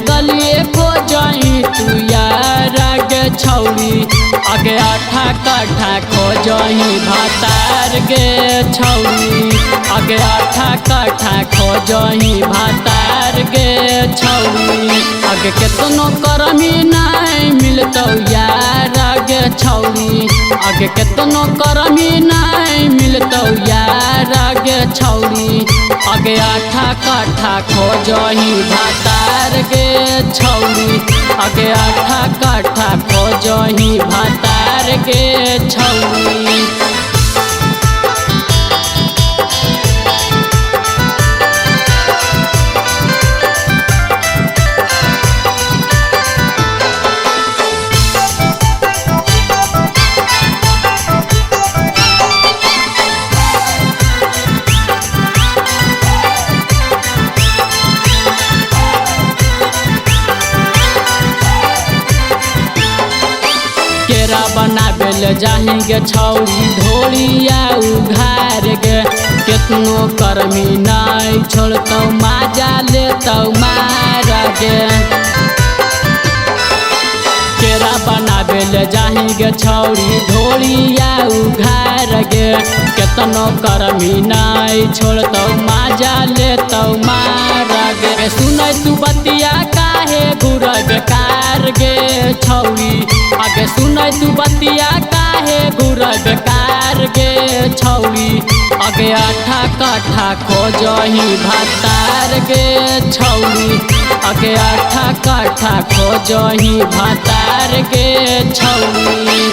गलिए खोजही तू यार गे छौरी आगे आठा काठा खोजही भातार गे छौरी आगे आठा काठा खोजही भातार गे छौरी आगे केतनो करमी नहीं मिलतौ यार गे छौरी आगे केतनो करमी नहीं मिलतौ यार गे छौरी आगे आठा काठा खोजही भातार गे छौरी आगे आठा काठा खोजही भातार गे छौरी। केरा बनाबेल जाहेंगे छौरी ढोलिया उघार गे केतनो करमी नहीं छोड़तौ माजा लेतौ मार गे केरा बनाबेल जाहेंगे छौरी ढोलिया उघार गे केतनो करमी नहीं छोड़तौ माजा लेतौ मार गे सुनै तू बतिया काहे घूर बेकार गे छौरी आगे सुनै तू बतिया काहे घूर बेकार गे छौरी आगे आठा काठा खोजही भातार गे छौरी आगे आठा काठा खोजही भातार गे छौरी।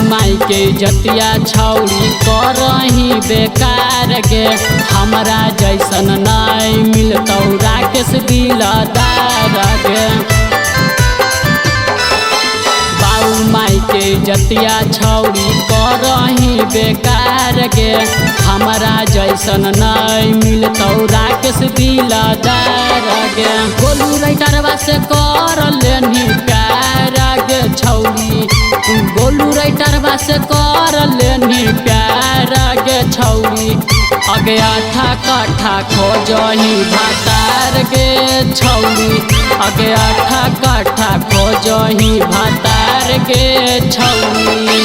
माई के जतिया छौरी करही बेकार गे हमरा जैसन नहीं मिलतौ राकेश दिलदार गे बाऊ माई के जतिया छौरी करही बेकार गे हमरा जैसन नहीं मिलतौ राकेश दिलदार गे गोलू राइटरवा से कर लेनी प्यार गे छौरी गोलू राइटरवा से कर लेनी प्यार गे छौरी आगे आठा काठा खोजही भातार गे छौरी आगे आठा काठा खोजही भातार गे छौरी।